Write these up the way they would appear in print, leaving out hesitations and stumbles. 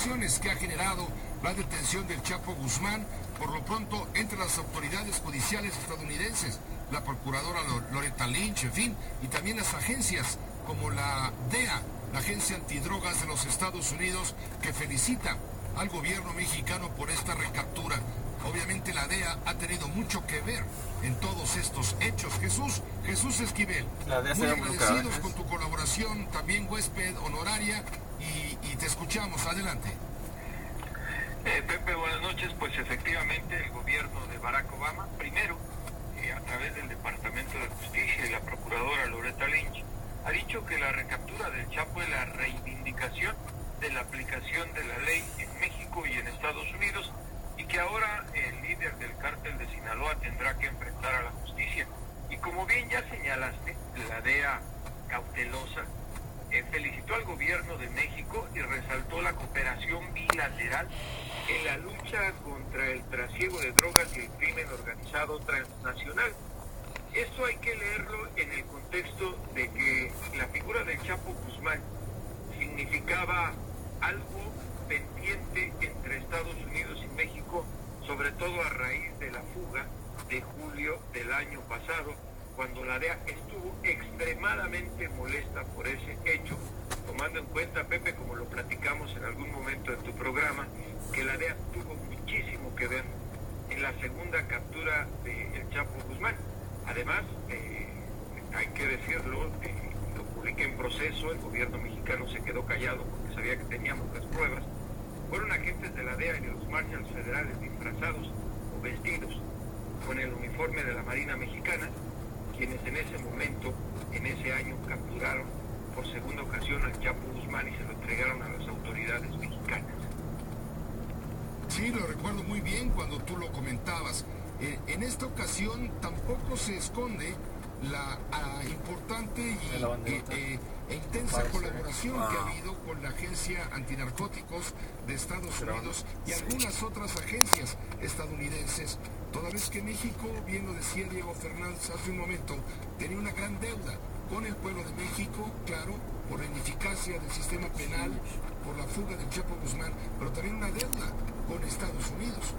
reacciones que ha generado la detención del Chapo Guzmán, por lo pronto entre las autoridades judiciales estadounidenses, la procuradora Loretta Lynch, en fin, y también las agencias como la DEA, la Agencia Antidrogas de los Estados Unidos, que felicita al gobierno mexicano por esta recaptura. Obviamente la DEA ha tenido mucho que ver en todos estos hechos. Jesús Esquivel, muy agradecidos con tu colaboración, también huésped honoraria, y te escuchamos. Adelante. Pepe, buenas noches. Pues efectivamente el gobierno de Barack Obama, primero, a través del Departamento de Justicia y la procuradora Loretta Lynch, ha dicho que la recaptura del Chapo es la reivindicación de la aplicación de la ley en México y en Estados Unidos, y que ahora el líder del cártel de Sinaloa tendrá que enfrentar a la justicia. Y como bien ya señalaste, la DEA cautelosa felicitó al gobierno de México y resaltó la cooperación bilateral en la lucha contra el trasiego de drogas y el crimen organizado transnacional. Esto hay que leerlo en el contexto de que la figura del Chapo Guzmán significaba algo pendiente entre Estados Unidos y México, sobre todo a raíz de la fuga de julio del año pasado, cuando la DEA estuvo extremadamente molesta por ese hecho, tomando en cuenta, Pepe, como lo platicamos en algún momento en tu programa, que la DEA tuvo muchísimo que ver en la segunda captura del Chapo Guzmán. Además, hay que decirlo, lo publiqué en Proceso, el gobierno mexicano se quedó callado porque sabía que teníamos las pruebas. Fueron agentes de la DEA y de los marshals federales disfrazados o vestidos con el uniforme de la Marina Mexicana, quienes en ese momento, en ese año, capturaron por segunda ocasión al Chapo Guzmán y se lo entregaron a las autoridades mexicanas. Sí, lo recuerdo muy bien cuando tú lo comentabas. En esta ocasión tampoco se esconde la importante e intensa colaboración que ha habido con la Agencia Antinarcóticos de Estados Unidos y algunas otras agencias estadounidenses, toda vez que México, bien lo decía Diego Fernández hace un momento, tenía una gran deuda con el pueblo de México, claro, por la ineficacia del sistema penal, por la fuga del Chapo Guzmán, pero también una deuda con Estados Unidos.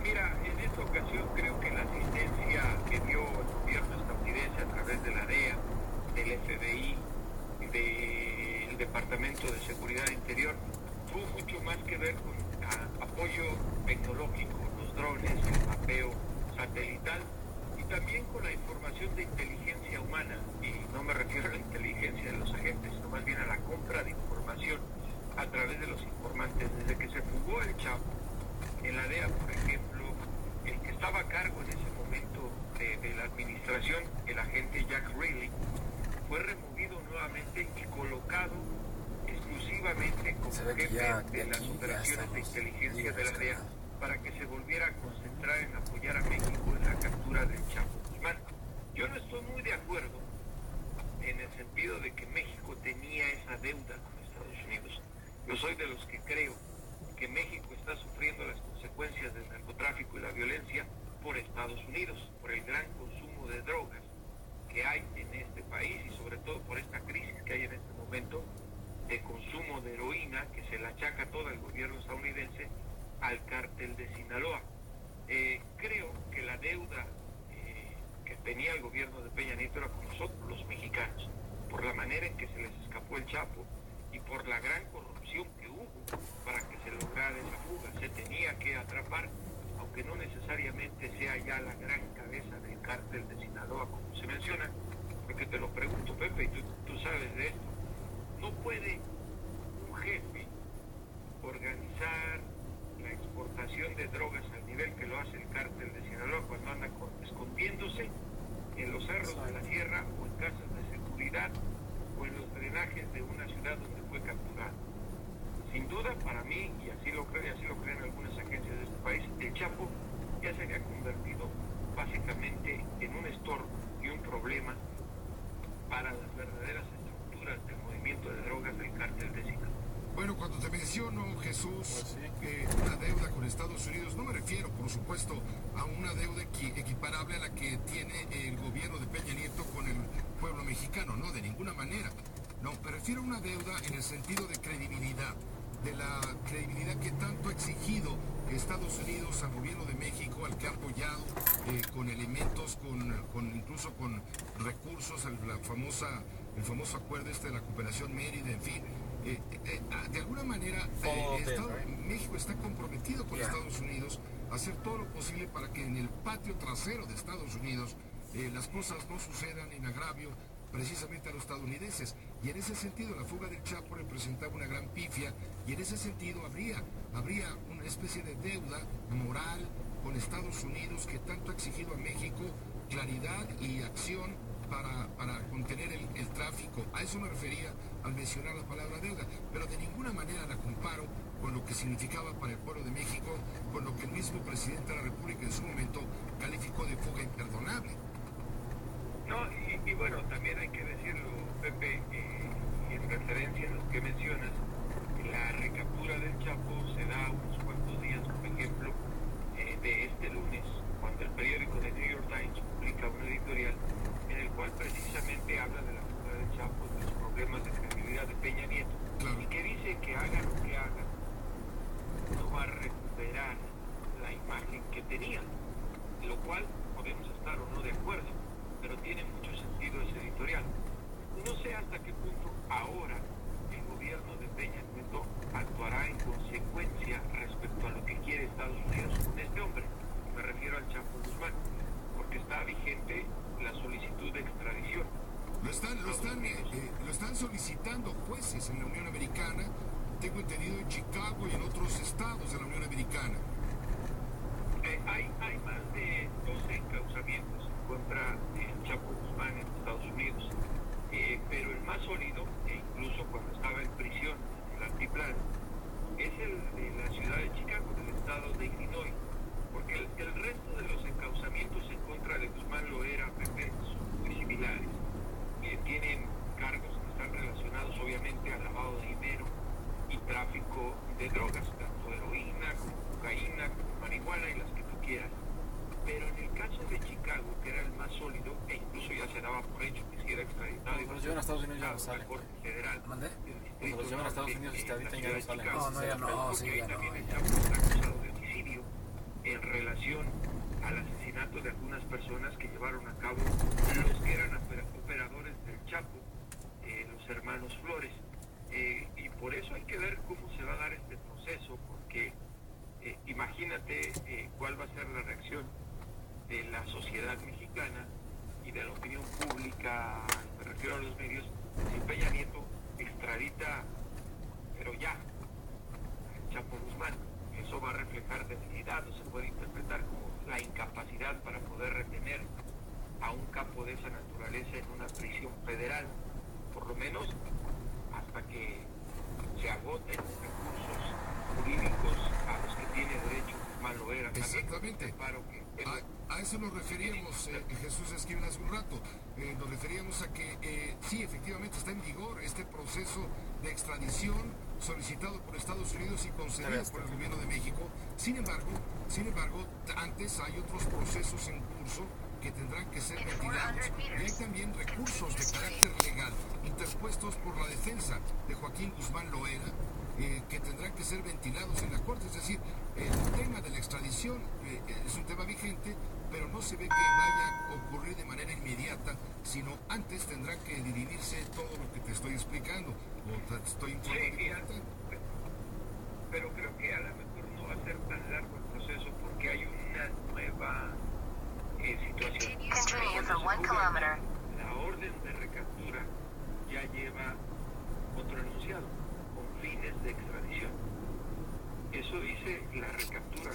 Mira, en esta ocasión creo que la asistencia que dio el gobierno estadounidense a través de la DEA, del FBI, del Departamento de Seguridad Interior, tuvo mucho más que ver con apoyo tecnológico, los drones, el mapeo satelital, y también con la información de inteligencia humana, y no me refiero a la inteligencia de los agentes, sino más bien a la compra de información a través de los informantes. Desde que se fugó el Chapo, en la DEA, por ejemplo, el que estaba a cargo en ese momento de la administración, el agente Jack Riley, fue removido nuevamente y colocado exclusivamente como jefe de las operaciones de inteligencia de la DEA para que se volviera a concentrar en apoyar a México en la captura del Chapo Guzmán. Yo no estoy muy de acuerdo en el sentido de que México tenía esa deuda con Estados Unidos. Yo soy de los que creo que México está sufriendo las consecuencias del narcotráfico y la violencia por Estados Unidos, por el gran consumo de drogas que hay en este país y sobre todo por esta crisis que hay en este momento de consumo de heroína que se la achaca todo el gobierno estadounidense al cártel de Sinaloa. Creo que la deuda que tenía el gobierno de Peña Nieto era con nosotros, los mexicanos, por la manera en que se les escapó el Chapo y por la gran corrupción que hubo para que se lograra esa fuga. Se tenía que atrapar, aunque no necesariamente sea ya la gran cabeza del cártel de Sinaloa, como se menciona, porque te lo pregunto, Pepe, y tú sabes de esto. No puede un jefe organizar la exportación de drogas al nivel que lo hace el cártel de Sinaloa cuando anda escondiéndose en los cerros de la sierra o en casas de seguridad o en los drenajes de una ciudad donde fue capturado. Sin duda, para mí, y así lo creo y así lo creen algunas agencias de este país, el Chapo ya se había convertido básicamente en un estorbo y un problema para las verdaderas estructuras del movimiento de drogas del cártel de Sinaloa. Bueno, cuando te menciono, Jesús, una deuda con Estados Unidos, no me refiero, por supuesto, a una deuda equiparable a la que tiene el gobierno de Peña Nieto con el pueblo mexicano, no, de ninguna manera. No, me refiero a una deuda en el sentido de credibilidad. Estados Unidos al gobierno de México, al que ha apoyado con elementos, incluso con recursos, el famoso acuerdo de la cooperación Mérida, en fin. De alguna manera, México está comprometido con Estados Unidos a hacer todo lo posible para que en el patio trasero de Estados Unidos las cosas no sucedan en agravio precisamente a los estadounidenses. Y en ese sentido la fuga del Chapo representaba una gran pifia, y en ese sentido habría una especie de deuda moral con Estados Unidos, que tanto ha exigido a México claridad y acción para contener el tráfico. A eso me refería al mencionar la palabra deuda, pero de ninguna manera la comparo con lo que significaba para el pueblo de México, con lo que el mismo presidente de la República en su momento calificó de fuga imperdonable. No, y bueno, también hay que decirlo, Pepe, y en referencia a lo que mencionas, la recaptura del Chapo se da unos cuantos días, por ejemplo, de este lunes, cuando el periódico The New York Times publica un editorial en el cual precisamente habla de la fuga del Chapo, de los problemas de credibilidad de Peña Nieto, y que dice que haga lo que haga, no va a recuperar la imagen que tenía, lo cual podemos estar o no de acuerdo, pero tiene mucho sentido ese editorial. No sé hasta qué punto ahora el gobierno de Peña Nieto actuará en consecuencia respecto a lo que quiere Estados Unidos con este hombre. Me refiero al Chapo Guzmán, porque está vigente la solicitud de extradición. Lo están solicitando jueces en la Unión Americana, tengo entendido en Chicago y en otros estados de la Unión Americana. Hay más de 12 encauzamientos contra el Chapo Guzmán en Estados Unidos, pero el más sólido, e incluso cuando estaba en prisión en el altiplano, es el de la ciudad de Chicago, del estado de Illinois, porque el resto de los encauzamientos en contra de Guzmán Loera, Pepe, son muy similares. Tienen cargos que están relacionados obviamente al lavado de dinero y tráfico de drogas, tanto heroína como cocaína, como marihuana y las que tú quieras. Pero en el caso de Chicago, que era el más sólido, e incluso ya se daba por hecho que si era extraditado, cuando los llevan a Estados Unidos ya no salen. Federal, cuando los llevan a Estados Unidos y extraditan ya no salen. Porque también el Chapo está acusado de homicidio en relación al asesinato de algunas personas que llevaron a cabo los que eran operadores del Chapo, los hermanos Flores. Y por eso hay que ver cómo se va a dar este proceso, porque imagínate cuál va a ser la reacción de la sociedad mexicana y de la opinión pública, me refiero a los medios, si Peña Nieto extradita, pero ya, al Chapo Guzmán. Eso va a reflejar debilidad, o se puede interpretar como la incapacidad para poder retener a un capo de esa naturaleza en una prisión federal, por lo menos hasta que se agoten los recursos jurídicos a los que tiene derecho Guzmán Loera. Exactamente. A eso nos referíamos, Jesús Esquivel, hace un rato. Nos referíamos a que sí, efectivamente está en vigor este proceso de extradición solicitado por Estados Unidos y concedido por el gobierno de México. Sin embargo, antes hay otros procesos en curso que tendrán que ser ventilados, y hay también recursos de carácter legal interpuestos por la defensa de Joaquín Guzmán Loera, que tendrán que ser ventilados en la Corte. Es decir, el tema de la extradición es un tema vigente, pero no se ve que vaya a ocurrir de manera inmediata, sino antes tendrán que dirimirse todo lo que te estoy explicando, o te estoy informando. Pero creo que a lo mejor no va a ser tan largo el proceso, porque hay una nueva situación. La orden de recaptura ya lleva otro enunciado, con fines de extradición. Eso dice la recaptura.